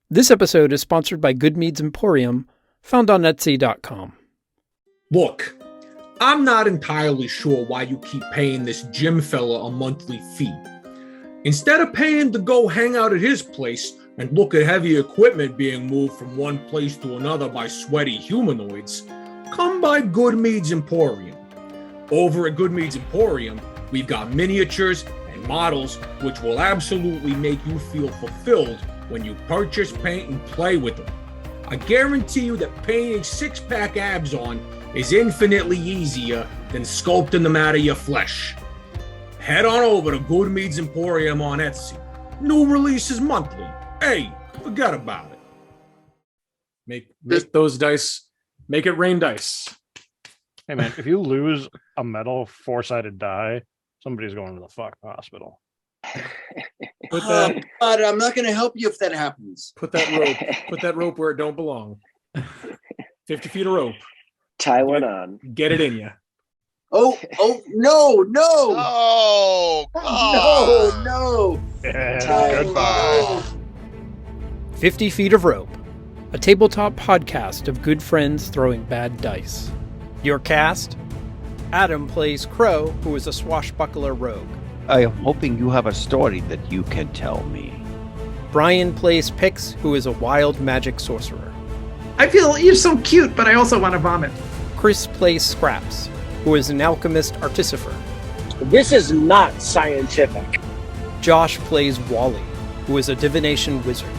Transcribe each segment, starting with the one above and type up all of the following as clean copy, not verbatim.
This episode is sponsored by Good Meads Emporium, found on Etsy.com. Look, I'm not entirely sure why you keep paying this gym fella a monthly fee. Instead of paying to go hang out at his place and look at heavy equipment being moved from one place to another by sweaty humanoids, come by Good Meads Emporium. Over at Good Meads Emporium, we've got miniatures and models which will absolutely make you feel fulfilled when you purchase, paint, and play with them. I guarantee you that painting six-pack abs on is infinitely easier than sculpting them out of your flesh. Head on over to Good Meads Emporium on Etsy. New releases monthly. Hey, forget about it. Make those dice, make it rain dice. Hey man, if you lose a metal four-sided die, somebody's going to the fuck hospital. But I'm not going to help you if that happens. Put that rope where it don't belong. 50 feet of rope. Tie one on. Get it in you. Oh, no. Oh, No. Yeah, goodbye. 50 Feet of Rope, a tabletop podcast of good friends throwing bad dice. Your cast: Adam plays Crow, who is a swashbuckler rogue. I am hoping you have a story that you can tell me. Brian plays Pix, who is a wild magic sorcerer. I feel you're so cute, but I also want to vomit. Chris plays Scraps, who is an alchemist articifer. This is not scientific. Josh plays Wally, who is a divination wizard.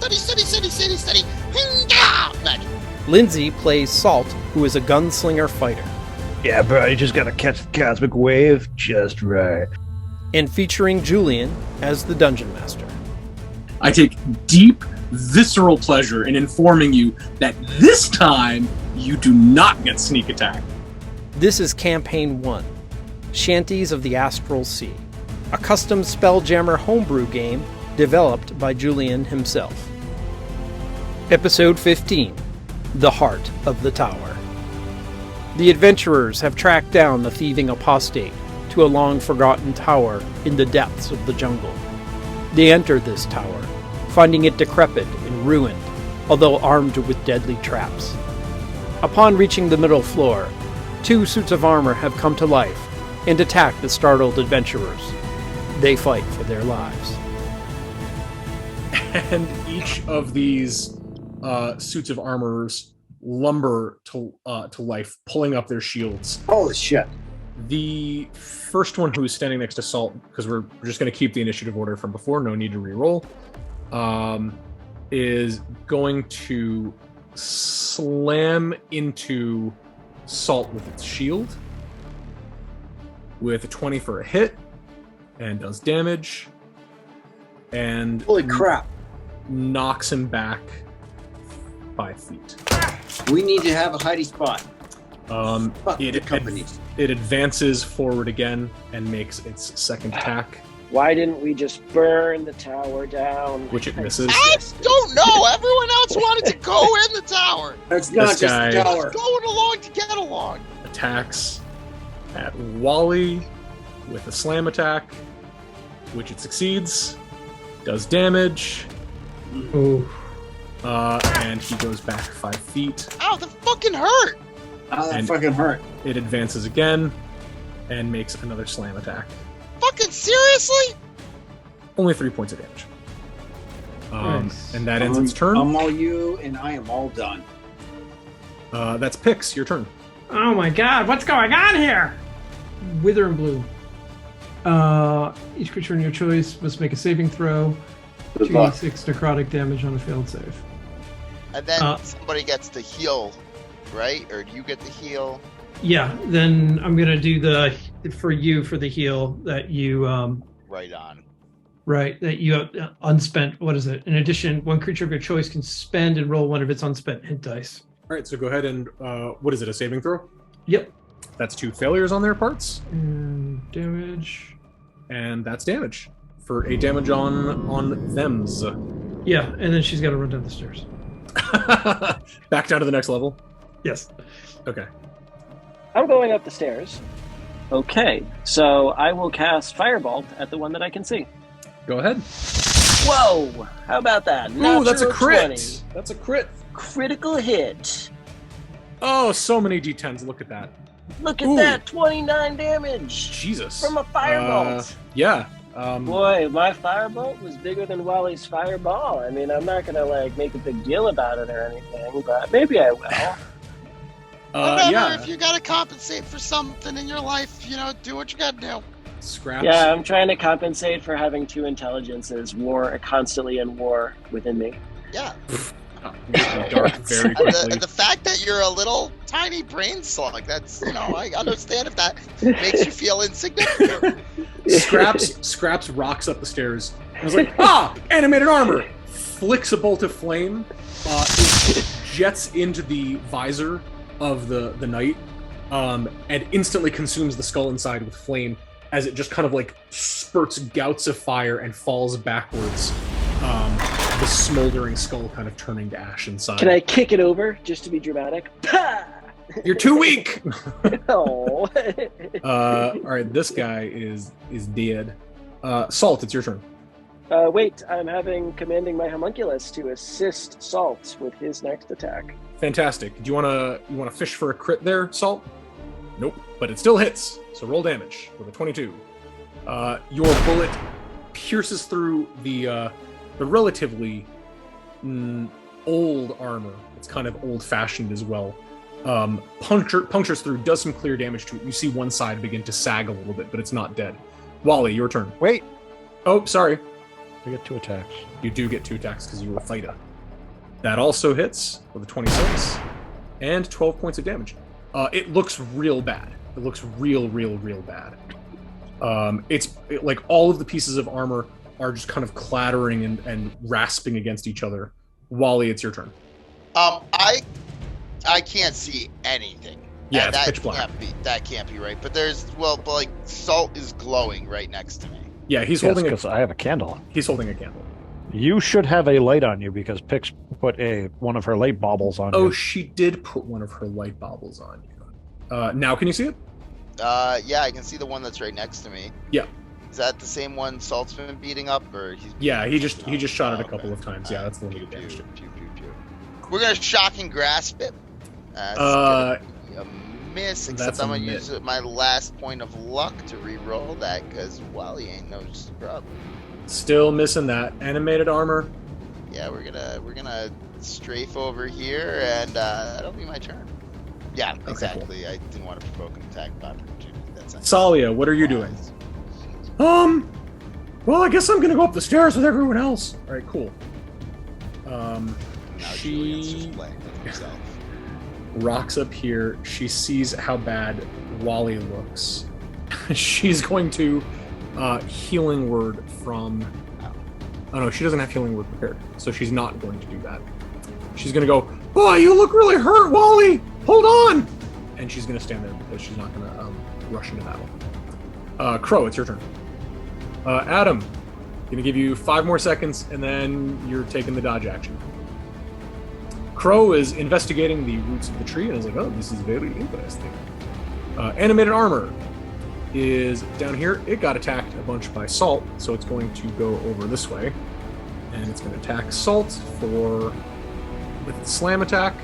Study. Hinga! Magic. Lindsey plays Salt, who is a gunslinger fighter. Yeah, bro, you just gotta catch the cosmic wave just right. And featuring Julien as the dungeon master. I take deep, visceral pleasure in informing you that this time you do not get sneak attack. This is Campaign 1, Shanties of the Astral Sea, a custom Spelljammer homebrew game developed by Julien himself. Episode 15, The Heart of the Tower. The adventurers have tracked down the thieving apostate to a long-forgotten tower in the depths of the jungle. They enter this tower, finding it decrepit and ruined, although armed with deadly traps. Upon reaching the middle floor, two suits of armor have come to life and attack the startled adventurers. They fight for their lives. And each of these suits of armors lumber to life, pulling up their shields. Holy shit. The first one who's standing next to Salt, because we're just going to keep the initiative order from before, no need to re-roll, is going to slam into Salt with its shield with a 20 for a hit, and does damage, and Holy crap. knocks him back 5 feet. We need to have a hiding spot. Fuck It the companies. advances forward again and makes its second attack, Why didn't we just burn the tower down? which it misses. I don't know. Everyone else wanted to go in the tower. That's not This just guy- the tower. Going along to get along. Attacks at Wally with a slam attack, which it succeeds, does damage, Oh, and he goes back 5 feet. Ow, that fucking hurt. Oh, that And- fucking hurt. It advances again and makes another slam attack. Fucking seriously? Only 3 points of damage. Nice. And that ends its turn. I'm all you, and I am all done. That's Pix, your turn. oh my god, what's going on here? Wither and Bloom. Each creature in your choice must make a saving throw. Good luck. 2d6 necrotic damage on a failed save. And then somebody gets to heal, right? Or do you get to heal? Yeah, then I'm gonna do the for the heal that you Right on. right that you have unspent. What is it? In addition, one creature of your choice can spend and roll one of its unspent hit dice. All right, so go ahead and what is it? A saving throw? Yep. That's 2 failures on their parts, And damage. and that's damage for 8 damage on them's. Yeah, and then she's got to run down the stairs. Back down to the next level. Yes. Okay. I'm going up the stairs. Okay, so I will cast Firebolt at the one that I can see. Go ahead. Whoa! How about that? Ooh, that's a Natural crit. 20. That's a crit. Critical hit. Oh, so many d10s. Look at that. Look at Ooh. that, 29 damage. Jesus. From a firebolt. Yeah. Boy, my firebolt was bigger than Wally's fireball. I mean, I'm not gonna like make a big deal about it or anything, but maybe I will. Whatever, yeah. if you gotta compensate for something in your life, do what you gotta do. Scraps. Yeah, I'm trying to compensate for having two intelligences, constantly in war within me. Yeah. Dark very quickly. And the fact that you're a little tiny brain slug, that's, I understand if that makes you feel insignificant. Scraps rocks up the stairs. I was like, animated armor! Flicks a bolt of flame, it jets into the visor of the knight, and instantly consumes the skull inside with flame as it just kind of like spurts gouts of fire and falls backwards. The smoldering skull kind of turning to ash inside. Can I kick it over just to be dramatic? You're too weak! Oh. All right, this guy is dead. Salt, it's your turn. Wait, I'm commanding my homunculus to assist Salt with his next attack. Fantastic. Do you wanna fish for a crit there, Salt? Nope, but it still hits. So roll damage with a 22. Your bullet pierces through the relatively old armor. It's kind of old-fashioned as well. Punctures through, does some clear damage to it. You see one side begin to sag a little bit, but it's not dead. Wally, your turn. Wait. Oh, sorry. I get 2 attacks. You do get 2 attacks because you were a fighter. That also hits with a 26 and 12 points of damage. It looks real bad. It looks real bad. It's like all of the pieces of armor are just kind of clattering and rasping against each other. Wally, it's your turn. I can't see anything. Yeah, and it's pitch black. That can't be right. But Salt is glowing right next to me. Yeah, he's holding because I have a candle. He's holding a candle. You should have a light on you because Pix put one of her light baubles on you. Oh, she did put one of her light baubles on you. Now can you see it? Yeah, I can see the one that's right next to me. Yeah. Is that the same one Salt's been beating up, or he just shot it a couple of times. Yeah, that's the one he damaged. We're gonna shock and grasp it. A miss, except I'm gonna use my last point of luck to re-roll that because Wally ain't no scrub. Still missing that animated armor. Yeah, we're gonna strafe over here, and that'll be my turn. Yeah, exactly. Cool. I didn't want to provoke an attack of opportunity. That's Salia, what are you doing? Well, I guess I'm gonna go up the stairs with everyone else. All right, cool. Julien's just playing with himself. Rocks up here. She sees how bad Wally looks. She's going to healing word from. Oh no, she doesn't have healing word prepared, so she's not going to do that. She's gonna go, boy, you look really hurt, Wally. Hold on, and she's gonna stand there because she's not gonna rush into battle. Crow, it's your turn. Adam, gonna give you 5 more seconds, and then you're taking the dodge action. Crow is investigating the roots of the tree and is like, oh, this is very interesting. Animated armor is down here. It got attacked a bunch by Salt, so it's going to go over this way. And it's going to attack Salt with its slam attack,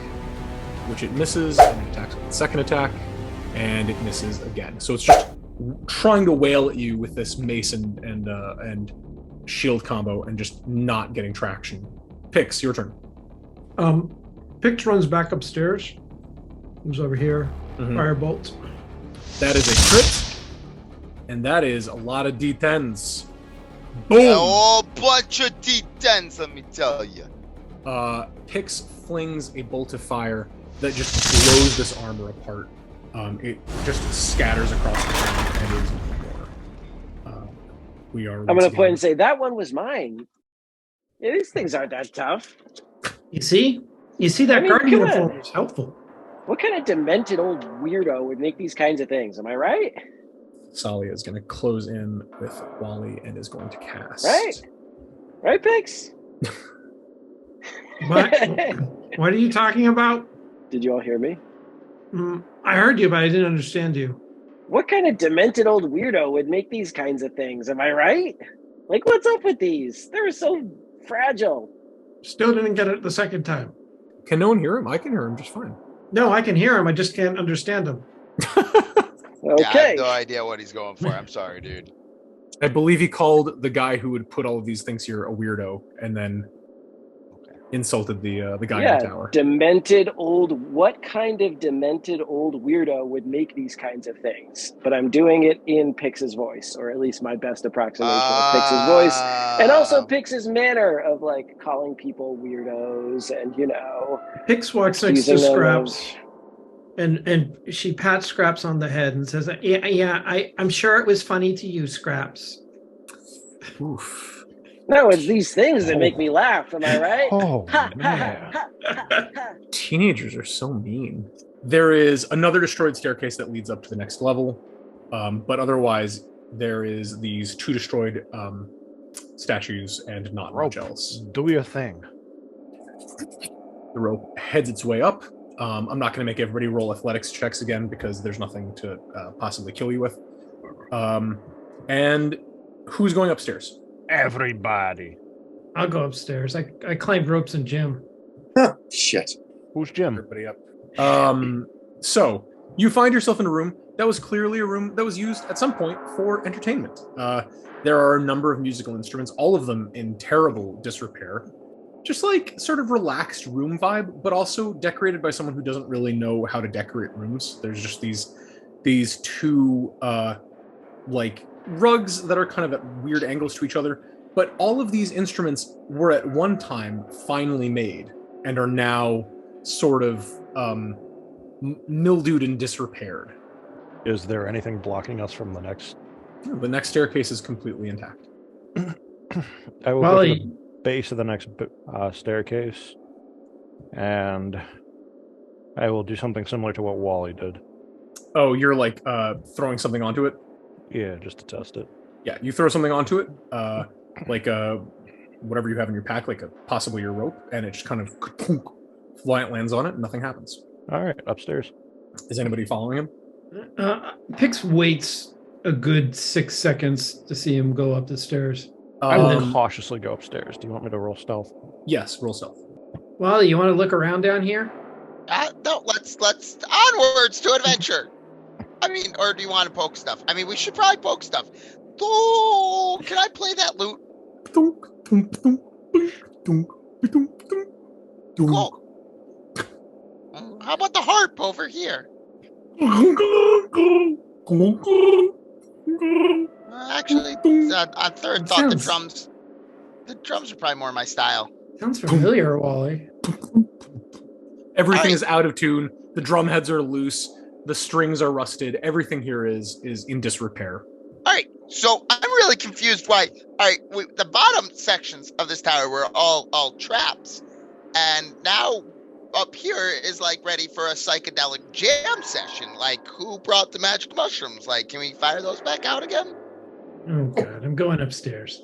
which it misses, and it attacks with its second attack, and it misses again. So it's just trying to wail at you with this mace and shield combo and just not getting traction. Pix, your turn. Pix runs back upstairs. Comes over here. Firebolt. That is a crit, and that is a lot of D10s. Boom! A whole bunch of D10s, let me tell you. Pix flings a bolt of fire that just blows this armor apart. It just scatters across the ground and is more. We are. I'm going to point and say, that one was mine. Yeah, these things aren't that tough. You see that guard uniform is helpful. What kind of demented old weirdo would make these kinds of things? Am I right? Salia is going to close in with Wally and is going to cast. Right, Pix? What are you talking about? Did you all hear me? I heard you, but I didn't understand you. What kind of demented old weirdo would make these kinds of things? Am I right? Like, what's up with these? They're so fragile. Still didn't get it the second time. Can no one hear him? I can hear him just fine. No, I can hear him. I just can't understand him. Yeah, I Okay. have no idea what he's going for. I'm sorry, dude. I believe he called the guy who would put all of these things here a weirdo, and then insulted the guy in the tower. Demented old. What kind of demented old weirdo would make these kinds of things? But I'm doing it in Pix's voice, or at least my best approximation of Pix's voice, and also Pix's manner of like calling people weirdos, and Pix walks next to accusing them Scraps, and she pats Scraps on the head and says, I'm sure it was funny to you, Scraps. Oof. No, it's these things that make me laugh. Am I right? Oh, Ha, ha, man. ha, ha, ha, ha. Teenagers are so mean. There is another destroyed staircase that leads up to the next level, but otherwise there is these 2 destroyed statues and not much else. Do your thing. The rope heads its way up. I'm not going to make everybody roll athletics checks again because there's nothing to possibly kill you with. And who's going upstairs? Everybody. I'll go upstairs. I climbed ropes in gym. Shit. Who's Jim? Everybody up. So you find yourself in a room that was clearly a room that was used at some point for entertainment. There are a number of musical instruments, all of them in terrible disrepair. Just like sort of relaxed room vibe, but also decorated by someone who doesn't really know how to decorate rooms. There's just these 2 like rugs that are kind of at weird angles to each other, but all of these instruments were at one time finely made and are now sort of mildewed and disrepaired. Is there anything blocking us from the next? The next staircase is completely intact. I will go to the base of the next staircase, and I will do something similar to what Wally did. Oh, you're like throwing something onto it? Yeah, just to test it. Yeah, you throw something onto it, like whatever you have in your pack, like possibly your rope, and it just kind of lands on it, and nothing happens. All right, upstairs. Is anybody following him? Pix waits a good 6 seconds to see him go up the stairs. I will cautiously go upstairs. Do you want me to roll stealth? Yes, roll stealth. Wally, you want to look around down here? No, let's onwards to adventure. I mean, or do you want to poke stuff? I mean, we should probably poke stuff. Oh, can I play that lute? Cool. How about the harp over here? Actually, on third thought, the drums are probably more my style. Sounds familiar, Wally. Everything is out of tune. The drum heads are loose. The strings are rusted. Everything here is in disrepair. All right, so I'm really confused why. All right, the bottom sections of this tower were all traps, and now up here is like ready for a psychedelic jam session. Like, who brought the magic mushrooms? Like, can we fire those back out again? Oh God, I'm going upstairs.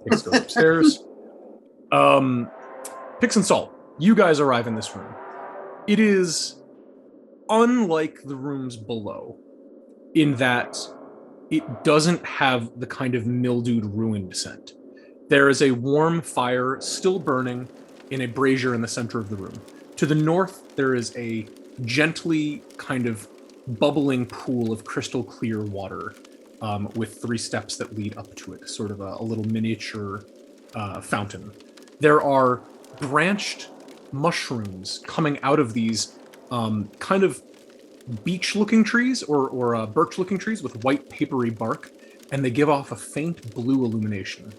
Pix goes upstairs. Pix and Salt, you guys arrive in this room. It is unlike the rooms below in that it doesn't have the kind of mildewed, ruined scent. There is a warm fire still burning in a brazier in the center of the room. To the north, there is a gently kind of bubbling pool of crystal clear water with 3 steps that lead up to it, sort of a little miniature fountain. There are branched mushrooms coming out of these kind of beech-looking trees or birch-looking trees with white papery bark, and they give off a faint blue illumination.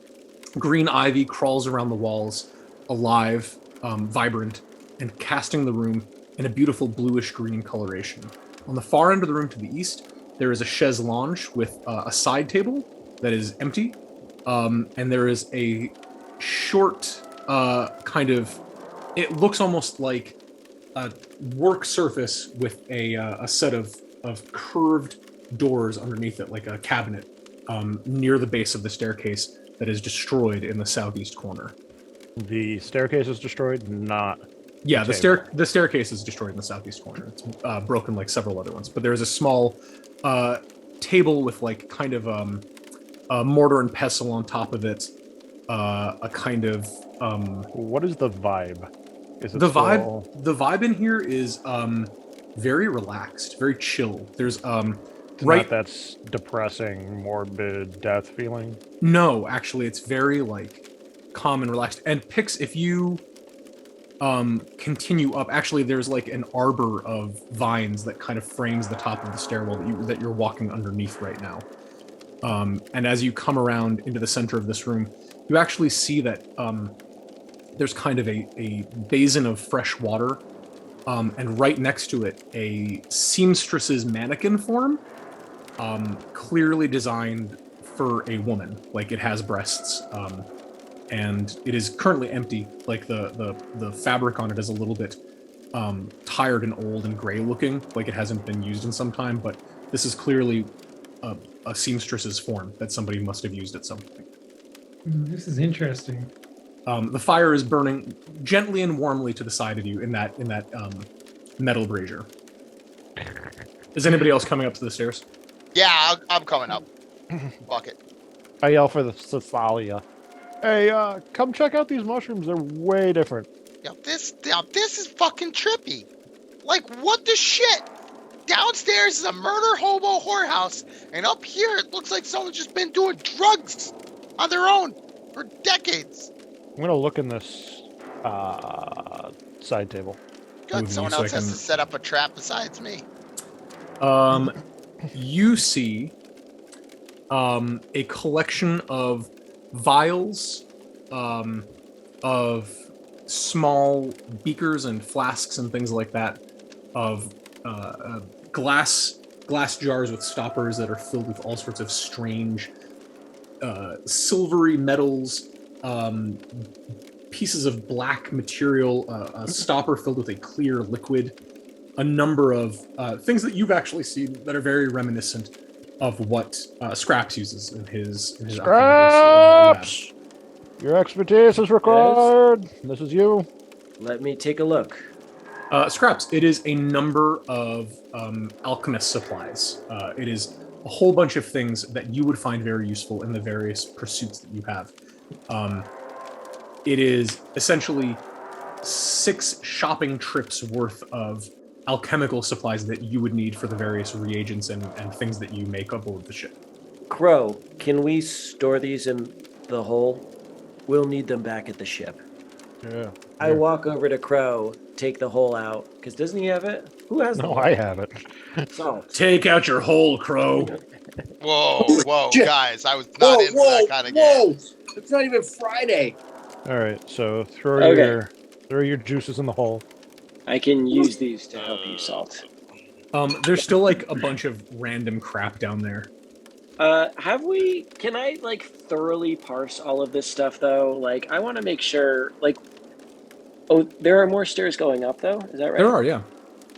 Green ivy crawls around the walls, alive, vibrant, and casting the room in a beautiful bluish-green coloration. On the far end of the room to the east, there is a chaise lounge with a side table that is empty, and there is a short kind of... It looks almost like a work surface with a set of curved doors underneath it, like a cabinet, near the base of the staircase that is destroyed in the southeast corner. The staircase is destroyed, not... Yeah, the staircase is destroyed in the southeast corner. It's broken like several other ones, but there is a small table with like kind of a mortar and pestle on top of it, a kind of what is the vibe? Is it the still... vibe? The vibe in here is very relaxed, very chill. There's Not that's depressing, morbid death feeling. No, actually, it's very like calm and relaxed. And Pix, if you continue up, actually, there's like an arbor of vines that kind of frames the top of the stairwell that you're walking underneath right now. And as you come around into the center of this room, you actually see that there's kind of a basin of fresh water, and right next to it, a seamstress's mannequin form, clearly designed for a woman. Like it has breasts, and it is currently empty. Like the fabric on it is a little bit tired and old and gray looking, like it hasn't been used in some time, but this is clearly a seamstress's form that somebody must have used at some point. This is interesting. The fire is burning gently and warmly to the side of you in that metal brazier. Is anybody else coming up to the stairs? Yeah, I'm coming up. Bucket. I yell for the Thalia. Hey, come check out these mushrooms. They're way different. Yo, this is fucking trippy. Like, what the shit? Downstairs is a murder hobo whorehouse, and up here it looks like someone's just been doing drugs on their own for decades. I'm gonna look in this side table. Good, someone else has to set up a trap besides me. You see a collection of vials, of small beakers and flasks and things like that, of glass jars with stoppers that are filled with all sorts of strange silvery metals, pieces of black material, a stopper filled with a clear liquid, a number of things that you've actually seen that are very reminiscent of what Scraps uses in his Scraps! Your expertise is required. Yes. This is you. Let me take a look. Scraps, it is a number of alchemist supplies. It is a whole bunch of things that you would find very useful in the various pursuits that you have. It is essentially 6 shopping trips worth of alchemical supplies that you would need for the various reagents and things that you make aboard the ship. Crow, can we store these in the hole? We'll need them back at the ship. Yeah. I walk over to Crow, take the hole out, because doesn't he have it? Who has No, I have it. Salt. Take out your hole, Crow. Whoa, guys, I was not into that kind of game. It's not even Friday. All right, so throw your juices in the hole. I can use these to help you, Salt. There's still like a bunch of random crap down there. Can I like thoroughly parse all of this stuff though? Like, I want to make sure, like, there are more stairs going up though? Is that right? There are, yeah.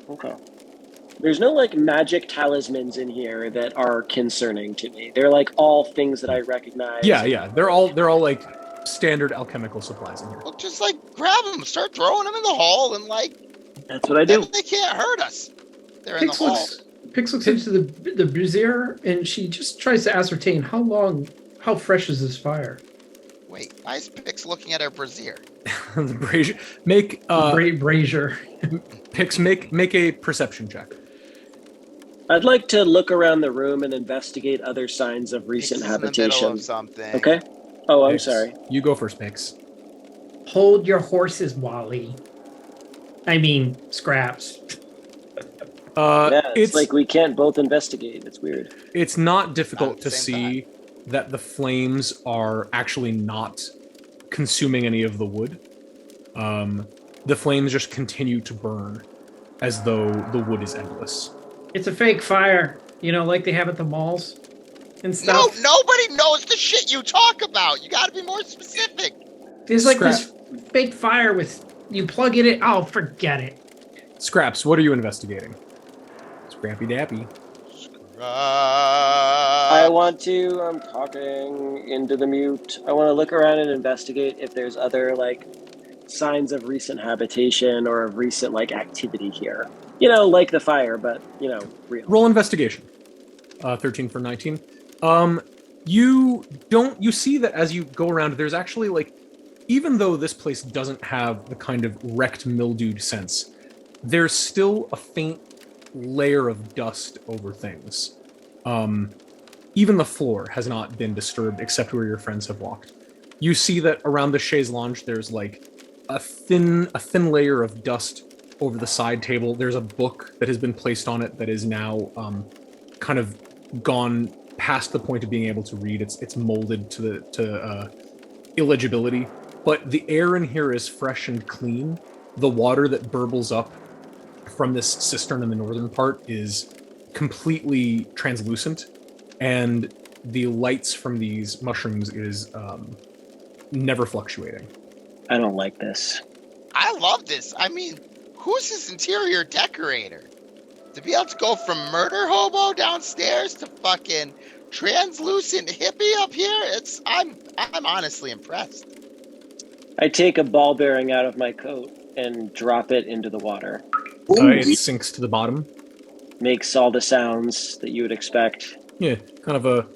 Okay. There's no like magic talismans in here that are concerning to me. They're like all things that I recognize. Yeah. They're all like standard alchemical supplies in here. Well, just like grab them, start throwing them in the hole, and like. That's what I do. They can't hurt us. They're in the hole. Pix looks into the brazier and she just tries to ascertain how fresh is this fire. Wait, why is Pix looking at her brazier? The brazier. Make brazier. Pix, make a perception check. I'd like to look around the room and investigate other signs of recent habitation. In the middle of something. Okay. Oh, I'm Pix, sorry. You go first, Pix. Hold your horses, Wally. I mean, Scraps. It's like we can't both investigate. It's weird. It's not difficult to see that the flames are actually not consuming any of the wood. The flames just continue to burn as though the wood is endless. It's a fake fire, like they have at the malls and stuff. No, nobody knows the shit you talk about. You gotta be more specific. There's like this fake fire with, you plug it in, oh, forget it. Scraps, what are you investigating? Scrappy Dappy. I'm talking into the mute. I want to look around and investigate if there's other, like, signs of recent habitation or of recent, like, activity here. Like the fire, but, real. Roll investigation. 13 for 19. You see that as you go around, there's actually like, even though this place doesn't have the kind of wrecked, mildewed sense, there's still a faint layer of dust over things. Even the floor has not been disturbed except where your friends have walked. You see that around the chaise lounge, there's like a thin layer of dust over the side table. There's a book that has been placed on it that is now kind of gone past the point of being able to read. It's molded to illegibility. But the air in here is fresh and clean. The water that burbles up from this cistern in the northern part is completely translucent, and the lights from these mushrooms is never fluctuating. I don't like this. I love this. I mean, who's this interior decorator? To be able to go from murder hobo downstairs to fucking translucent hippie up here, I'm honestly impressed. I take a ball bearing out of my coat and drop it into the water. It sinks to the bottom. Makes all the sounds that you would expect. Yeah, kind of a...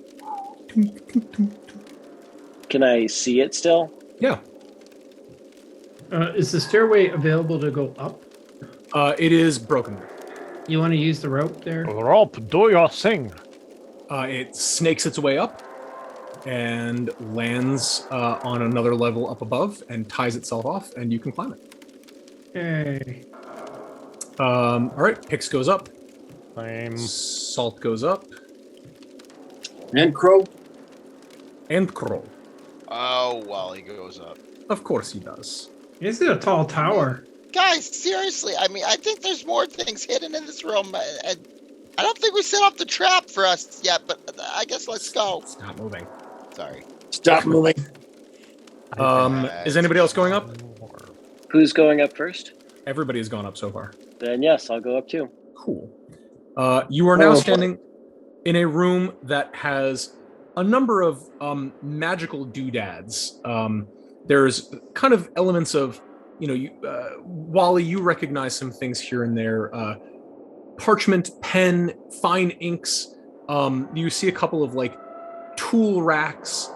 Can I see it still? Yeah. Is the stairway available to go up? It is broken. You want to use the rope there? Rope, do your thing. It snakes its way up and lands on another level up above and ties itself off, and you can climb it. Hey. All right, Pix goes up. Same. Salt goes up. And Crow. And Crow. Oh, Wally goes up. Of course he does. This is a tall tower. Guys, seriously, I mean, I think there's more things hidden in this room. I don't think we set up the trap for us yet, but I guess let's go. Stop moving. Sorry. Stop moving. Is anybody else going up? Who's going up first? Everybody has gone up so far. Then yes, I'll go up too. Cool. You are now standing in a room that has a number of magical doodads. There's kind of elements of, Wally, you recognize some things here and there. Parchment, pen, fine inks. You see a couple of like tool racks,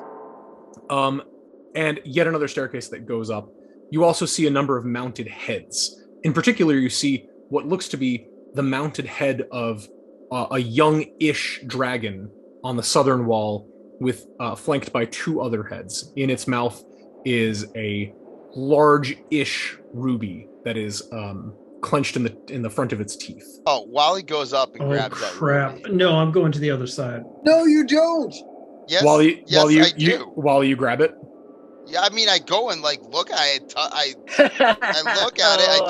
and yet another staircase that goes up. You also see a number of mounted heads. In particular, you see what looks to be the mounted head of a young-ish dragon on the southern wall, with flanked by two other heads. In its mouth is a large-ish ruby that is clenched in the front of its teeth. Oh, Wally goes up and grabs that ruby. No, I'm going to the other side. No, you don't. Yes, While you grab it. Yeah, I mean, I go and like look at it. I look at it.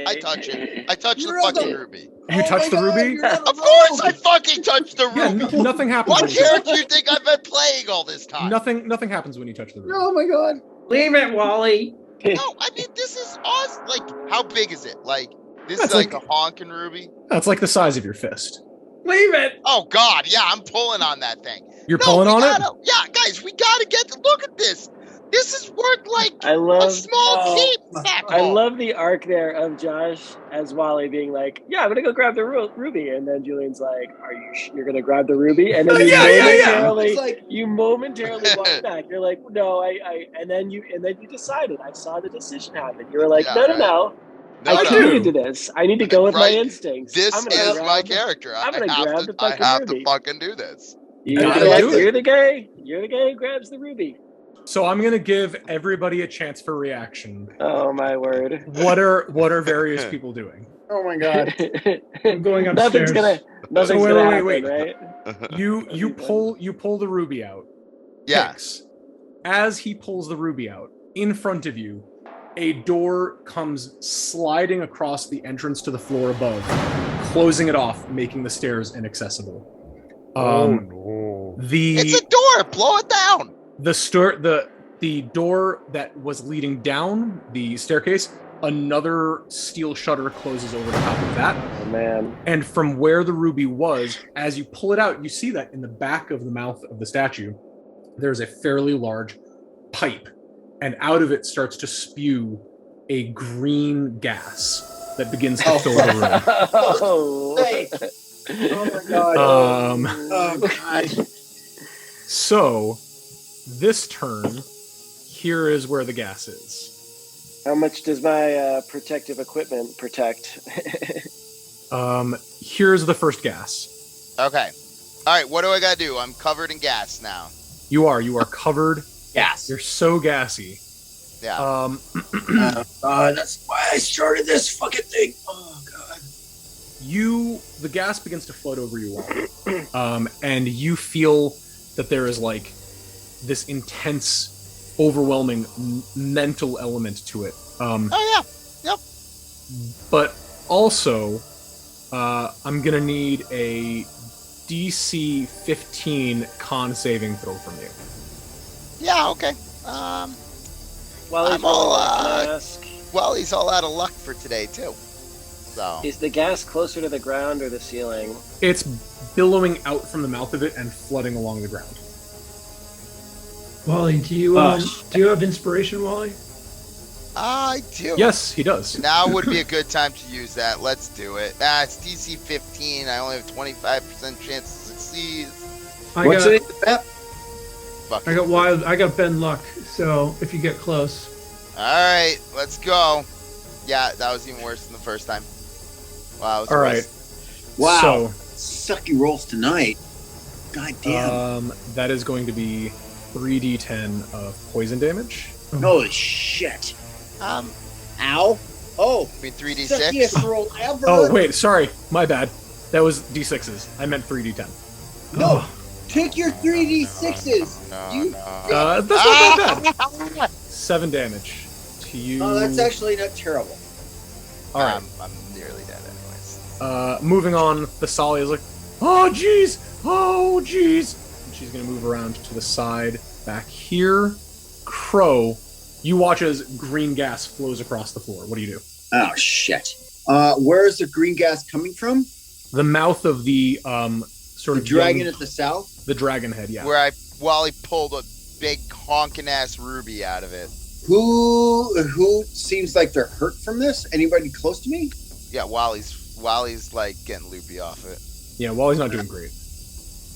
I touch it. I touch the fucking ruby. You touch the ruby? Of course, I fucking touch the ruby. Yeah, nothing happens. What character do you think I've been playing all this time? Nothing happens when you touch the ruby. Oh my god. Leave it, Wally. No, I mean, this is awesome. Like, how big is it? Like, this is like a honking ruby? That's like the size of your fist. Leave it. Oh god, yeah, I'm pulling on that thing. You're pulling on it? Yeah, guys, we gotta look at this. This is worth like a small keep. I love the arc there of Josh as Wally being like, "Yeah, I'm gonna go grab the ruby," and then Julian's like, "Are you? You're gonna grab the ruby?" And then you momentarily walk back. You're like, "No, and then you decided. I saw the decision happen. You were like, "No. I committed to this. I need to go with my instincts. This is my character. I have to fucking do this. You're the guy who grabs the ruby." So I'm gonna give everybody a chance for reaction. Oh my word! What are various people doing? Oh my god! I'm going upstairs. Nothing's gonna happen, right? You pull the ruby out. Yes. As he pulls the ruby out, in front of you, a door comes sliding across the entrance to the floor above, closing it off, making the stairs inaccessible. It's a door. Blow it down. The door that was leading down the staircase, another steel shutter closes over the top of that. Oh man. And from where the ruby was, as you pull it out, you see that in the back of the mouth of the statue, there's a fairly large pipe, and out of it starts to spew a green gas that begins to fill the room. Oh my god. God. So, this turn, here is where the gas is. How much does my protective equipment protect? Here's the first gas. Okay. All right, what do I gotta do? I'm covered in gas now. You are covered. Gas. You're so gassy. Yeah. That's why I started this fucking thing. Oh god. The gas begins to flood over you all. And you feel that there is like this intense, overwhelming mental element to it. Oh yeah. Yep. But also, I'm gonna need a DC 15 con saving throw from you. Yeah, okay. Wally's Wally's all out of luck for today too. So is the gas closer to the ground or the ceiling? It's billowing out from the mouth of it and flooding along the ground. Wally, do you have inspiration, Wally? I do. Yes, he does. Now would be a good time to use that. Let's do it. It's DC 15. I only have 25% chance to succeed. What's it? I got Ben luck. So if you get close. All right, let's go. Yeah, that was even worse than the first time. Wow. All right. Wow. Sucky rolls tonight. God damn. That is going to be 3d10 of poison damage. Holy shit. Ow. Oh. I mean 3d6. Suckiest roll ever. Oh wait, sorry, my bad. That was d6s. I meant 3d10. No. Take your 3d6s. That's not that bad. 7 damage to you. Oh, that's actually not terrible. All right. I'm nearly dead anyways. Moving on, Thessalia is like, oh jeez, and she's gonna move around to the side back here. Crow, you watch as green gas flows across the floor. What do you do? Oh shit. Where is the green gas coming from? The mouth of the sort of dragon at the south. The dragon head, yeah. Where Wally pulled a big honking ass ruby out of it. Who seems like they're hurt from this? Anybody close to me? Yeah, Wally's like getting loopy off it. Yeah, Wally's not doing great.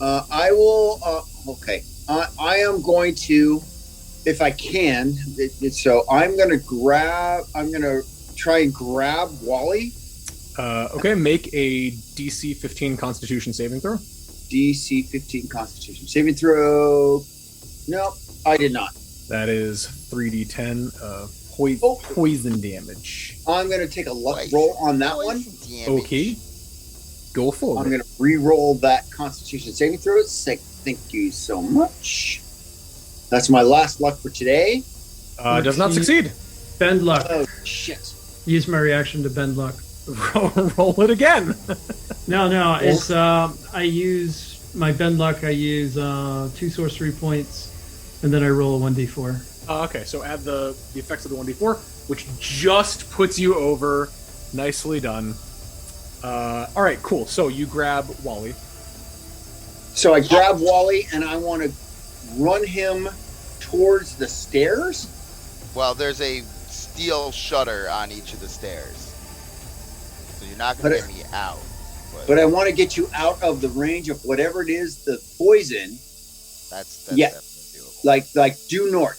I will. Okay. I am going to, if I can. So I'm going to try and grab Wally. Okay, make a DC 15 Constitution saving throw. DC 15 Constitution saving throw. No, I did not. That is 3d10 of poison damage. I'm going to take a luck roll on that one. Okay. Go forward. I'm going to re-roll that Constitution saving throw. Thank you so much. That's my last luck for today. Does not succeed. Bend luck. Oh, shit. Use my reaction to bend luck. Roll it again. No. It's I use my bend luck. I use 2 sorcery points, and then I roll a 1d4. Okay, so add the effects of the 1d4, which just puts you over. Nicely done. All right, cool. So you grab Wally. So I grab Wally, and I want to run him towards the stairs. Well, there's a steel shutter on each of the stairs. So you're not going to get me out. But I want to get you out of the range of whatever it is, the poison. That's definitely doable. Like due north.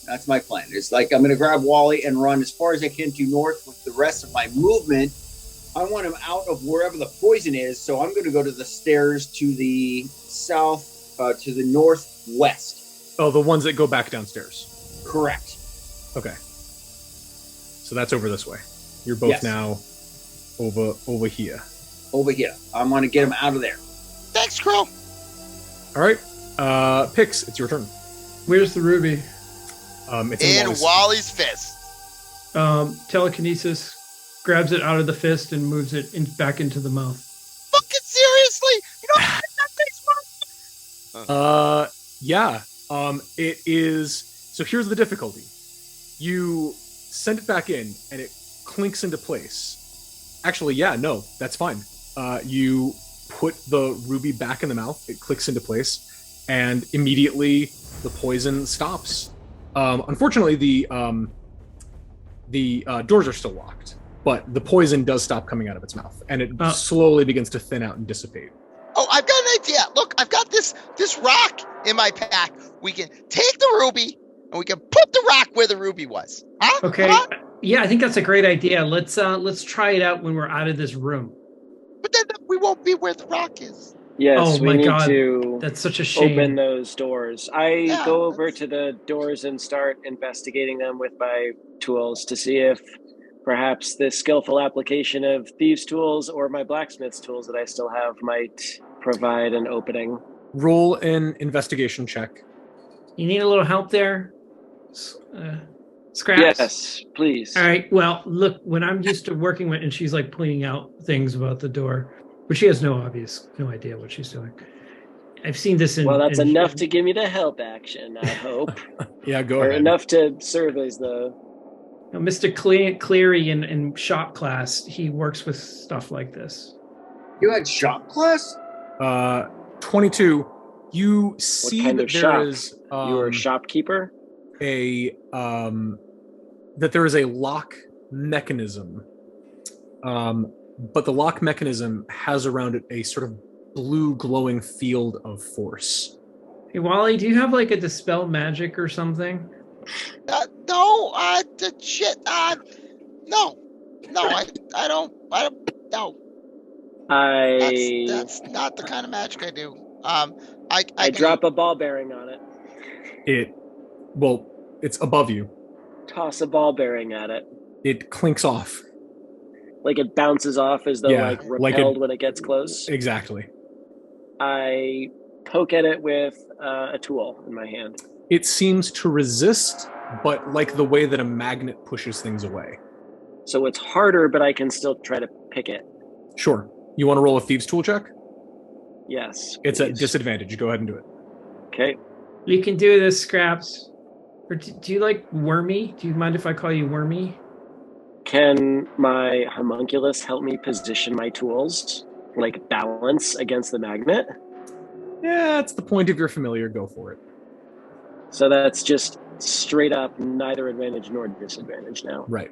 That's my plan. It's like I'm going to grab Wally and run as far as I can due north with the rest of my movement. I want him out of wherever the poison is, so I'm going to go to the stairs to the south, to the northwest. Oh, the ones that go back downstairs. Correct. Okay. So that's over this way. You're both now over here. Over here. I'm going to get him out of there. Thanks, Crow. All right. Pix, it's your turn. Where's the ruby? It's in Wally's fist. Telekinesis grabs it out of the fist and moves it back into the mouth. Fucking seriously? You don't think that takes fun? Yeah. It is. So here's the difficulty. You send it back in, and it clinks into place. Actually, yeah, no, that's fine. You put the ruby back in the mouth. It clicks into place, and immediately the poison stops. Unfortunately, the doors are still locked, but the poison does stop coming out of its mouth, and it slowly begins to thin out and dissipate. Oh, I've got an idea. Look, I've got this rock in my pack. We can take the ruby and we can put the rock where the ruby was. Huh? Okay. Huh? Yeah, I think that's a great idea. Let's try it out when we're out of this room. But then we won't be where the rock is. Yes, Oh we my need God, to that's such a shame. open those doors. I go over to the doors and start investigating them with my tools to see if perhaps this skillful application of thieves' tools or my blacksmith's tools that I still have might provide an opening. Roll an investigation check. You need a little help there, Scraps? Yes, please. All right. Well, look, when I'm used to working with, and she's like pointing out things about the door, but she has no idea what she's doing. I've seen this in. Well, that's enough to give me the help action, I hope. Yeah, go or ahead. enough to serve as the. Mr. Cleary in shop class, he works with stuff like this. You had shop class? 22. You see What kind that of there shop? is You were a shopkeeper? that there is a lock mechanism. But the lock mechanism has around it a sort of blue glowing field of force. Hey, Wally, do you have like a dispel magic or something? No, no, I don't, no. That's not the kind of magic I do. I drop a ball bearing on it. It's above you. Toss a ball bearing at it. It clinks off. Like it bounces off as though repelled when it gets close. Exactly. I poke at it with a tool in my hand. It seems to resist, but like the way that a magnet pushes things away. So it's harder, but I can still try to pick it. Sure. You want to roll a thieves' tool check? Yes. It's at disadvantage. Go ahead and do it. Okay. You can do this, Scraps. Or do you like Wormy? Do you mind if I call you Wormy? Can my homunculus help me position my tools, like balance against the magnet? Yeah, it's the point of your familiar. Go for it. So that's just straight up neither advantage nor disadvantage now. Right.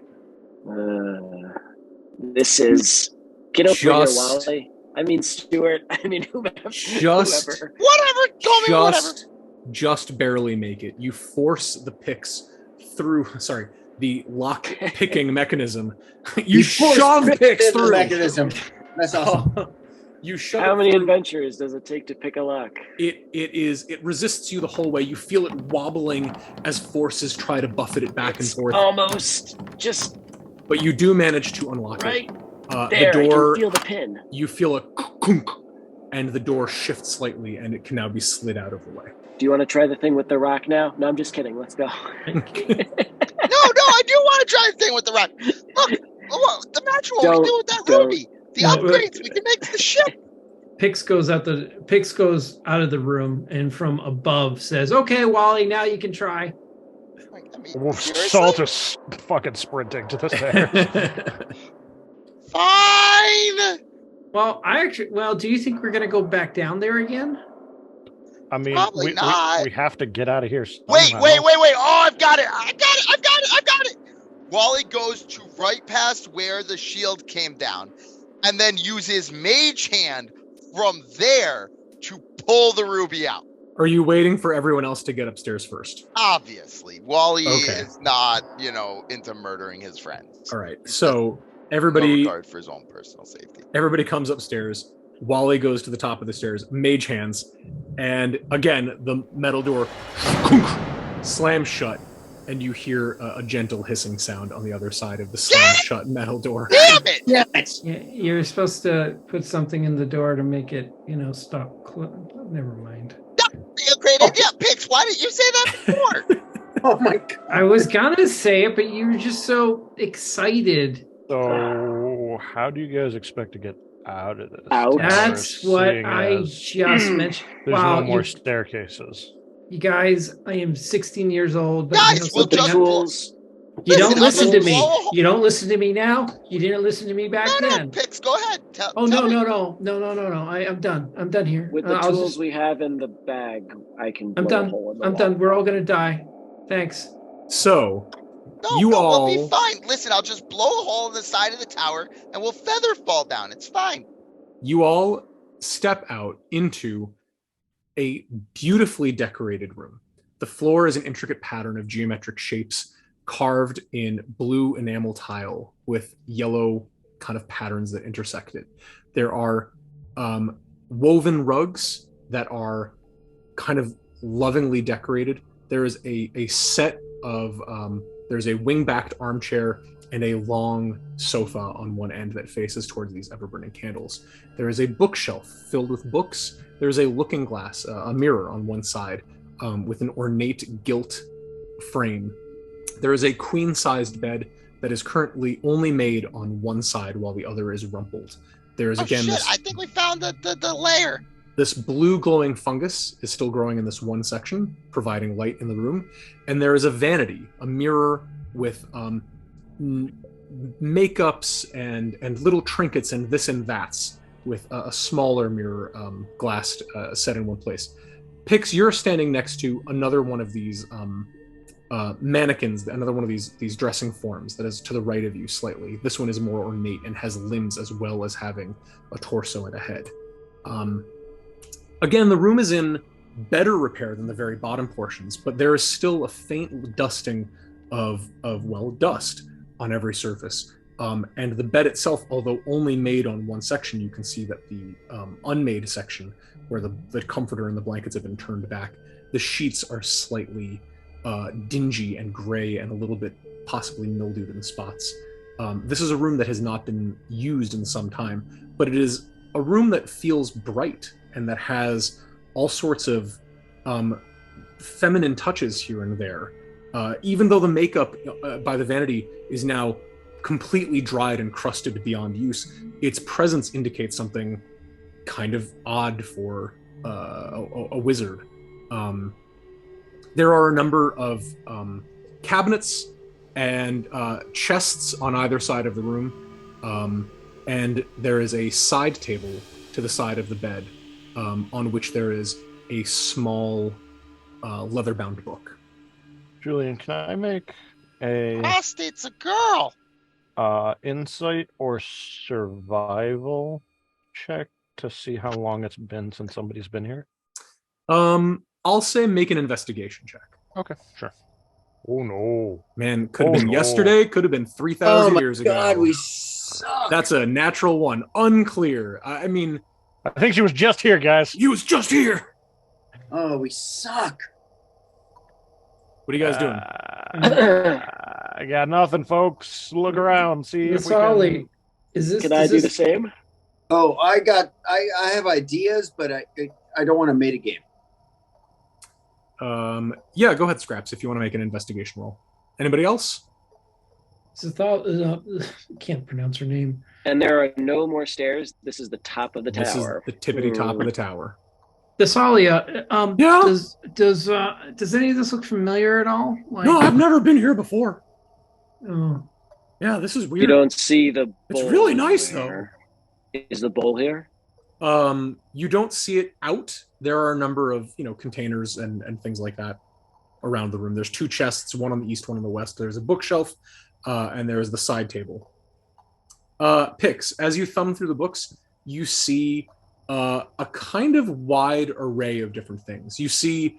This is... Get over here, Wally. I mean, Stuart. I mean, whoever. Whatever. Call me whatever. Just barely make it. You force the picks through... Sorry. The lock picking mechanism. You shove picks through the mechanism. That's awesome. You shove. How many adventures does it take to pick a lock? It resists you the whole way. You feel it wobbling as forces try to buffet it back and forth. Almost just. But you do manage to unlock it. The door. I can feel the pin. You feel a kunk, and the door shifts slightly, and it can now be slid out of the way. Do you want to try the thing with the rock now? No, I'm just kidding. Let's go. No, I do want to try the thing with the rock. Look, the match what we can do with that ruby. The upgrades we can make to the ship. Pix goes out of the room and from above says, "Okay, Wally, now you can try." Salt is fucking sprinting to the stairs. Fine. Well, do you think we're gonna go back down there again? I mean, probably not. We have to get out of here. Wait. Oh, I've got it. Wally goes to right past where the shield came down and then uses mage hand from there to pull the ruby out. Are you waiting for everyone else to get upstairs first? Obviously. Wally is not, into murdering his friends. All right. So everybody... No regard for his own personal safety. Everybody comes upstairs. Wally goes to the top of the stairs, mage hands, and again, the metal door slams shut, and you hear a gentle hissing sound on the other side of the slammed shut metal door. Damn it! Yeah, you're supposed to put something in the door to make it, stop. Never mind. That'd be a great idea, Pix. Why didn't you say that before? Oh my God. I was gonna say it, but you were just so excited. So, how do you guys expect to get out of this? That's what I just mentioned. There's no more staircases. You guys, I am 16 years old. But Guys, we'll just tools. You don't listen to me. You don't listen to me now. You didn't listen to me back then. Pix, go ahead. No. I'm done. I'm done here. With the tools we have in the bag, I can. I'm done. I'm done. We're all gonna die. Thanks. So. We'll be fine. Listen, I'll just blow a hole in the side of the tower and we'll feather fall down. It's fine. You all step out into a beautifully decorated room. The floor is an intricate pattern of geometric shapes carved in blue enamel tile with yellow kind of patterns that intersect it. There are woven rugs that are kind of lovingly decorated. There is a set of there's a wing-backed armchair and a long sofa on one end that faces towards these ever-burning candles. There is a bookshelf filled with books. There's a looking glass, a mirror on one side with an ornate gilt frame. There is a queen-sized bed that is currently only made on one side while the other is rumpled. There is again I think we found the lair. This blue glowing fungus is still growing in this one section, providing light in the room. And there is a vanity, a mirror with makeups and little trinkets and this and that's, with a smaller mirror glassed set in one place. Pix, you're standing next to another one of these mannequins, another one of these dressing forms that is to the right of you slightly. This one is more ornate and has limbs as well as having a torso and a head. Again, the room is in better repair than the very bottom portions, but there is still a faint dusting of dust on every surface. And the bed itself, although only made on one section, you can see that the unmade section, where the comforter and the blankets have been turned back, the sheets are slightly dingy and gray and a little bit possibly mildewed in spots. This is a room that has not been used in some time, but it is a room that feels bright and that has all sorts of feminine touches here and there. Even though the makeup by the vanity is now completely dried and crusted beyond use, its presence indicates something kind of odd for a wizard. There are a number of cabinets and chests on either side of the room, and there is a side table to the side of the bed on which there is a small leather-bound book. Julien, can I make a Apostate's a girl. insight or survival check to see how long it's been since somebody's been here? I'll say make an investigation check. Okay, sure. Oh no, man! Could have been yesterday. Could have been 3,000 years ago. God, we suck. That's a natural one. Unclear. I mean, I think she was just here, guys. He was just here. Oh, we suck. What are you guys doing? I got nothing, folks. Look around, see if we Wally, can. is this? Can I do the same? Oh, I have ideas, but I don't want to make a game. Yeah, go ahead, Scraps, if you want to make an investigation roll. Anybody else? Can't pronounce her name. And there are no more stairs. This is the top of the This tower. is the tippity top of the tower. Thessalia, Yeah? does any of this look familiar at all? Like, No, I've never been here before. Oh. Yeah, this is weird. You don't see the bowl. It's really nice, here. Is the bowl here? You don't see it out. There are a number of, containers and things like that around the room. There's two chests, one on the east, one on the west. There's a bookshelf, and there's the side table. Pix, as you thumb through the books, you see a kind of wide array of different things. You see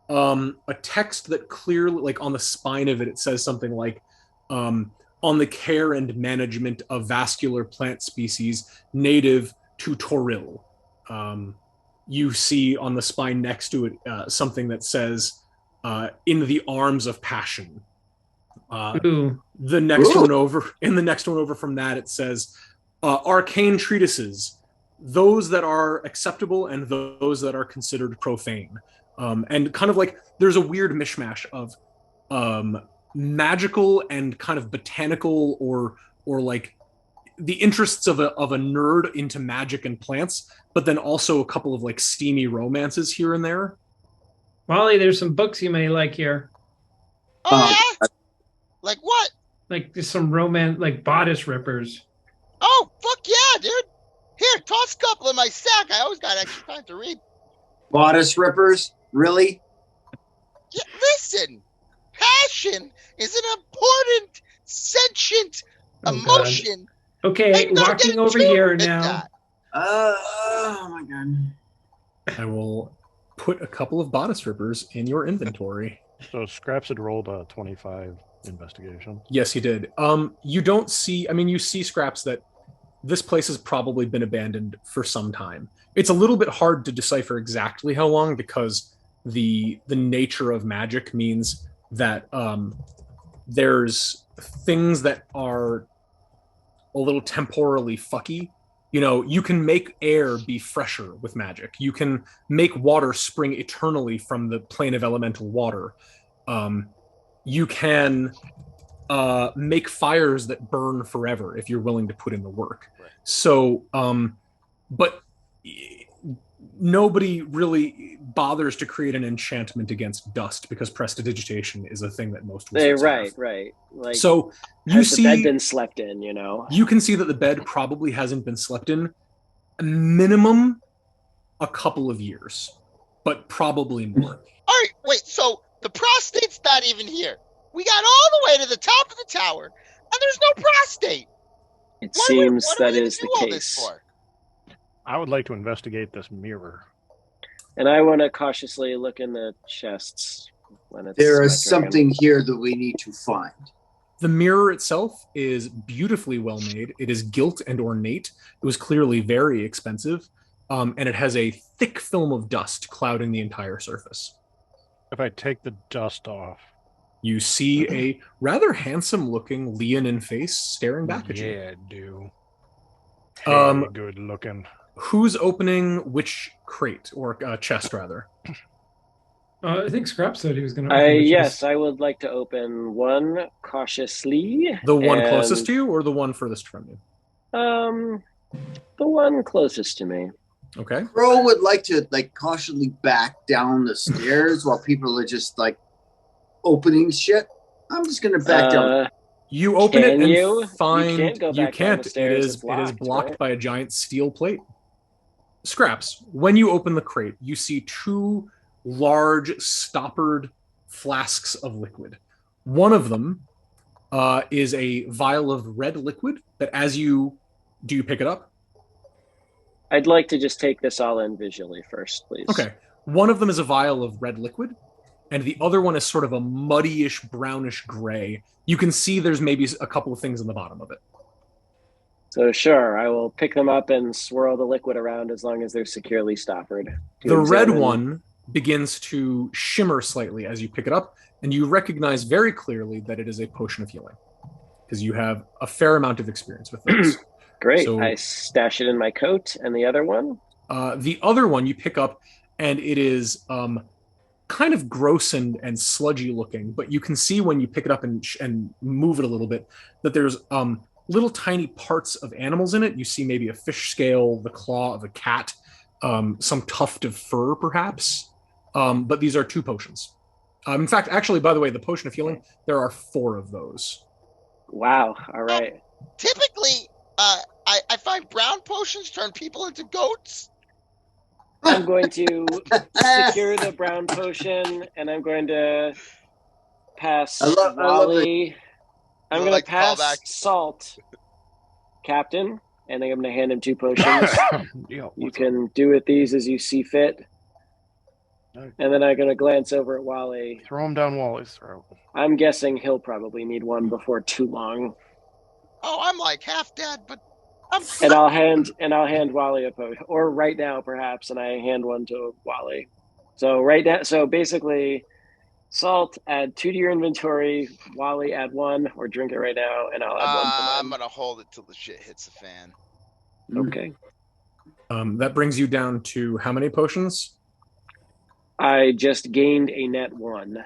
a text that clearly, like on the spine of it, it says something like, on the care and management of vascular plant species native to Toril. You see on the spine next to it something that says, in the arms of passion. The next one over, from that, it says, arcane treatises, those that are acceptable and those that are considered profane. And kind of like, there's a weird mishmash of magical and kind of botanical or like the interests of a nerd into magic and plants, but then also a couple of like steamy romances here and there. Wally, there's some books you may like here. Oh, yeah? Like what? Like there's some romance, like bodice rippers. Oh, fuck yeah, dude. Here, toss a couple in my sack. I always got extra time to read. Bodice rippers? Really? Yeah, listen. Passion is an important, sentient emotion. God. Okay, walking over here now. Oh my god. I will put a couple of bodice rippers in your inventory. So Scraps had rolled a 25 investigation. Yes, he did. You don't see, I mean, you see, Scraps, that this place has probably been abandoned for some time. It's a little bit hard to decipher exactly how long because the nature of magic means that there's things that are a little temporally fucky. You know, you can make air be fresher with magic. You can make water spring eternally from the plane of elemental water. You can make fires that burn forever if you're willing to put in the work. Right. So, but nobody really bothers to create an enchantment against dust because prestidigitation is a thing that most wizards have. Right. Like, so you see, the bed been slept in, you know? You can see that the bed probably hasn't been slept in a minimum a couple of years, but probably more. All right, wait, so the prostate's not even here. We got all the way to the top of the tower, and there's no prostate. It seems that is the case. I would like to investigate this mirror. And I want to cautiously look in the chests. There is something here that we need to find. The mirror itself is beautifully well made. It is gilt and ornate. It was clearly very expensive. And it has a thick film of dust clouding the entire surface. If I take the dust off, you see a rather handsome-looking leonine face staring back at you. Yeah, do. Hey, good looking. Who's opening which crate or chest, rather? I think Scrap said he was going to. Yes, I would like to open one cautiously. The one closest to you, or the one furthest from you? The one closest to me. Okay. Crow would like to cautiously back down the stairs while people are just opening shit. I'm just gonna back down. You open it and you find you can't. It is blocked by a giant steel plate. Scraps. When you open the crate, you see two large stoppered flasks of liquid. One of them is a vial of red liquid that do you pick it up? I'd like to just take this all in visually first, please. Okay. One of them is a vial of red liquid, and the other one is sort of a muddyish, brownish gray. You can see there's maybe a couple of things in the bottom of it. So sure, I will pick them up and swirl the liquid around as long as they're securely stoppered. The red one begins to shimmer slightly as you pick it up, and you recognize very clearly that it is a potion of healing, because you have a fair amount of experience with those. Great. So, I stash it in my coat. And the other one? The other one you pick up, and it is kind of gross and sludgy looking, but you can see when you pick it up and move it a little bit that there's little tiny parts of animals in it. You see maybe a fish scale, the claw of a cat, some tuft of fur perhaps, but these are two potions. In fact, actually, by the way, the potion of healing, there are 4 of those. Wow. All right. Typically, I find brown potions turn people into goats. I'm going to secure the brown potion, and I'm going to pass Wally. I'm going to pass Salt, Captain, and I'm going to hand him 2 potions. You can do with these as you see fit. And then I'm going to glance over at Wally. Throw him down Wally's throat. I'm guessing he'll probably need one before too long. Oh, I'm like half dead, but and I'll hand Wally a potion, or right now perhaps, and I hand one to Wally. So right now, so basically, Salt, add 2 to your inventory. Wally, add 1, or drink it right now, and I'll add 1 to mine. I'm gonna hold it till the shit hits the fan. Okay. That brings you down to how many potions? I just gained a net 1.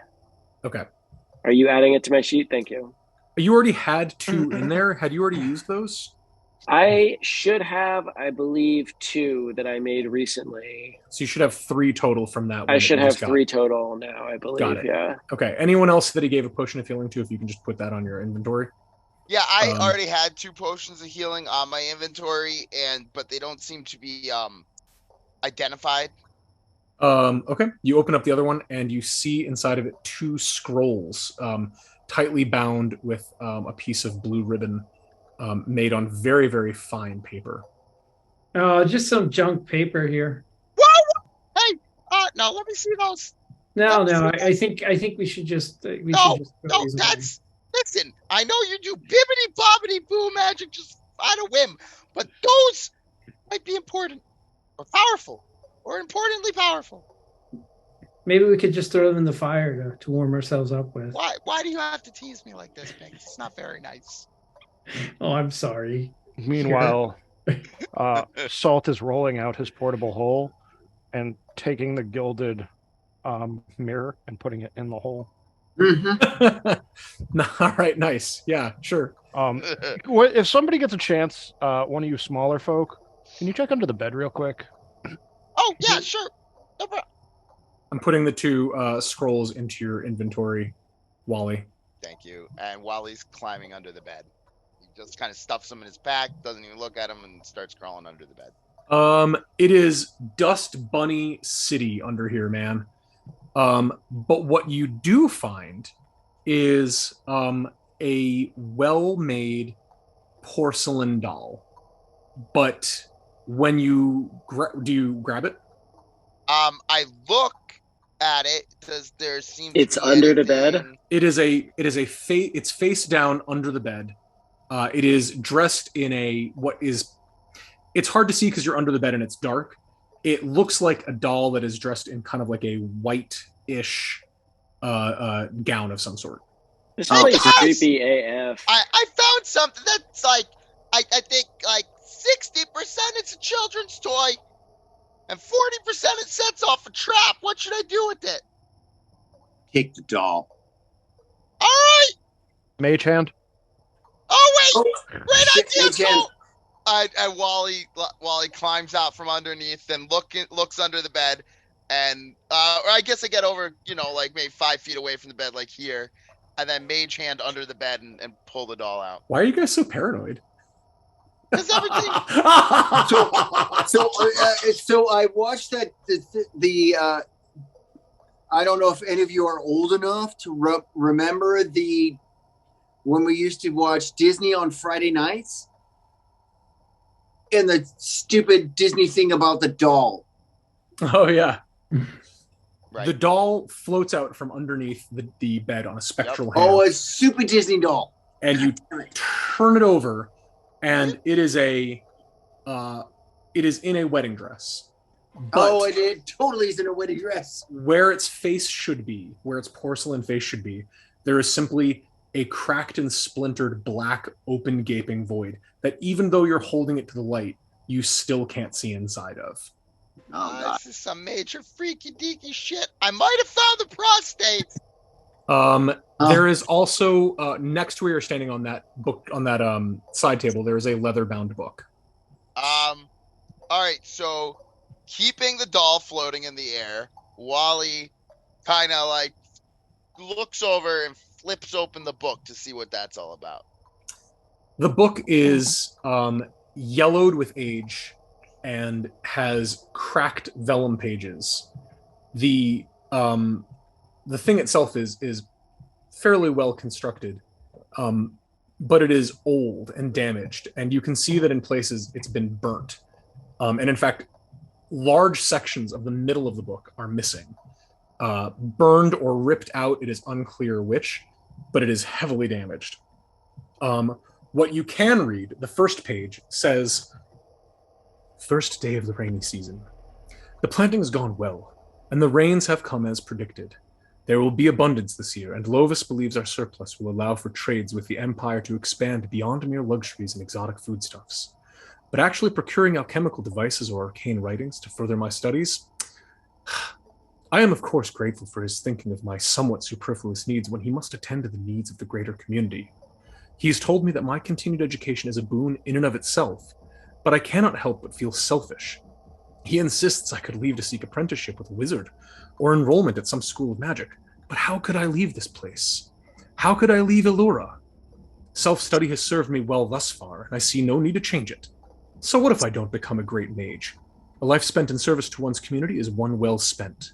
Okay. Are you adding it to my sheet? Thank you. You already had 2 in there. Had you already used those? I should have, I believe, 2 that I made recently. So you should have 3 total from that one. I should have 3 total now, I believe. Got it. Yeah. Okay. Anyone else that he gave a potion of healing to, if you can just put that on your inventory? Yeah, I already had 2 potions of healing on my inventory, but they don't seem to be identified. Okay. You open up the other one, and you see inside of it 2 scrolls, tightly bound with a piece of blue ribbon, made on very, very fine paper. Oh, just some junk paper here. Whoa! Hey, no, let me see those. No, I think we should just throw these away. Listen, I know you do bibbity bobbity boo magic just on a whim, but those might be important or powerful or importantly powerful. Maybe we could just throw them in the fire to warm ourselves up with. Why do you have to tease me like this, Biggs? It's not very nice. Oh, I'm sorry. Meanwhile, Salt is rolling out his portable hole and taking the gilded mirror and putting it in the hole. Mm-hmm. All right, nice. Yeah, sure. If somebody gets a chance, one of you smaller folk, can you check under the bed real quick? Oh, yeah, sure. No problem. I'm putting the 2 scrolls into your inventory, Wally. Thank you. And Wally's climbing under the bed. He just kind of stuffs them in his pack, doesn't even look at them, and starts crawling under the bed. It is Dust Bunny City under here, man. But what you do find is a well-made porcelain doll. But when you do you grab it? I look at it. Does there seem it's to be under anything... the bed? It's face down under the bed. It is dressed in it's hard to see because you're under the bed and it's dark. It looks like a doll that is dressed in kind of like a white-ish gown of some sort. This place is creepy AF. I found something that's like, I think like 60% it's a children's toy and 40% it sets off a trap. What should I do with it? Take the doll. All right. Mage hand. Oh wait, great idea. Mage hand. And Wally climbs out from underneath and looks under the bed, and or I guess I get over, like maybe 5 feet away from the bed, like here, and then mage hand under the bed and pull the doll out. Why are you guys so paranoid? Because everything. So I watched that the I don't know if any of you are old enough to remember when we used to watch Disney on Friday nights. And the stupid Disney thing about the doll. Oh, yeah. Right. The doll floats out from underneath the bed on a spectral hand. Oh, a super Disney doll. And you turn it over, and it is in a wedding dress. But it totally is in a wedding dress. Where its face should be, where its porcelain face should be, there is simply a cracked and splintered black open gaping void that even though you're holding it to the light, you still can't see inside of. This is some major freaky deaky shit. I might have found the prostate. There is also next to where you're standing on that book, on that side table, there is a leather bound book. All right, so keeping the doll floating in the air, Wally kind of like looks over and flips open the book to see what that's all about. The book is yellowed with age and has cracked vellum pages. The thing itself is fairly well constructed, but it is old and damaged, and you can see that in places it's been burnt. And in fact, large sections of the middle of the book are missing. Burned or ripped out, it is unclear which, but it is heavily damaged. What you can read, the first page, says, "First day of the rainy season. The planting has gone well, and the rains have come as predicted. There will be abundance this year, and Lovis believes our surplus will allow for trades with the Empire to expand beyond mere luxuries and exotic foodstuffs. But actually procuring alchemical devices or arcane writings to further my studies? I am, of course, grateful for his thinking of my somewhat superfluous needs when he must attend to the needs of the greater community. He has told me that my continued education is a boon in and of itself, but I cannot help but feel selfish. He insists I could leave to seek apprenticeship with a wizard, or enrollment at some school of magic. But how could I leave this place? How could I leave Illura? Self-study has served me well thus far, and I see no need to change it. So what if I don't become a great mage? A life spent in service to one's community is one well spent."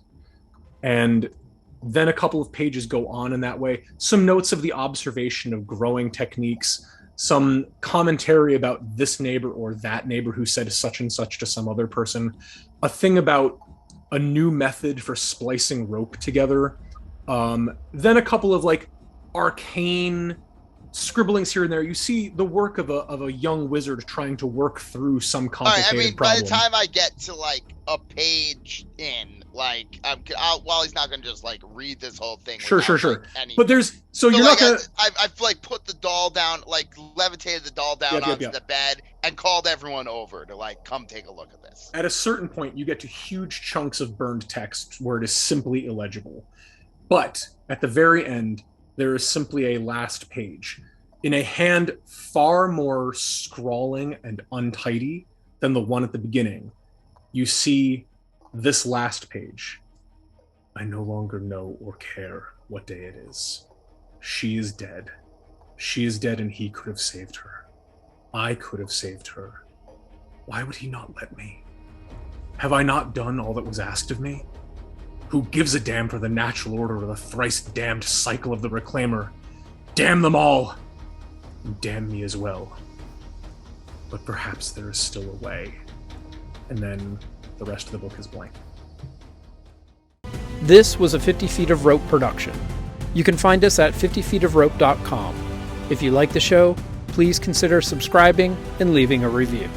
And then a couple of pages go on in that way. Some notes of the observation of growing techniques, some commentary about this neighbor or that neighbor who said such and such to some other person, a thing about a new method for splicing rope together, then a couple of like arcane scribblings here and there. You see the work of a young wizard trying to work through some complicated problem. By the time I get to like a page in, like Wally's not gonna just like read this whole thing. Sure. Like, but there's you're like, not gonna. I've like put the doll down, like levitated the doll down onto the bed, and called everyone over to like come take a look at this. At a certain point, you get to huge chunks of burned text where it is simply illegible. But at the very end, there is simply a last page in a hand far more scrawling and untidy than the one at the beginning. You see this last page. I no longer know or care what day it is. She is dead. She is dead, and he could have saved her. I could have saved her. Why would he not let me? Have I not done all that was asked of me? Who gives a damn for the natural order or the thrice damned cycle of the Reclaimer? Damn them all! And damn me as well. But perhaps there is still a way. And then the rest of the book is blank. This was a 50 Feet of Rope production. You can find us at 50feetofrope.com. If you like the show, please consider subscribing and leaving a review.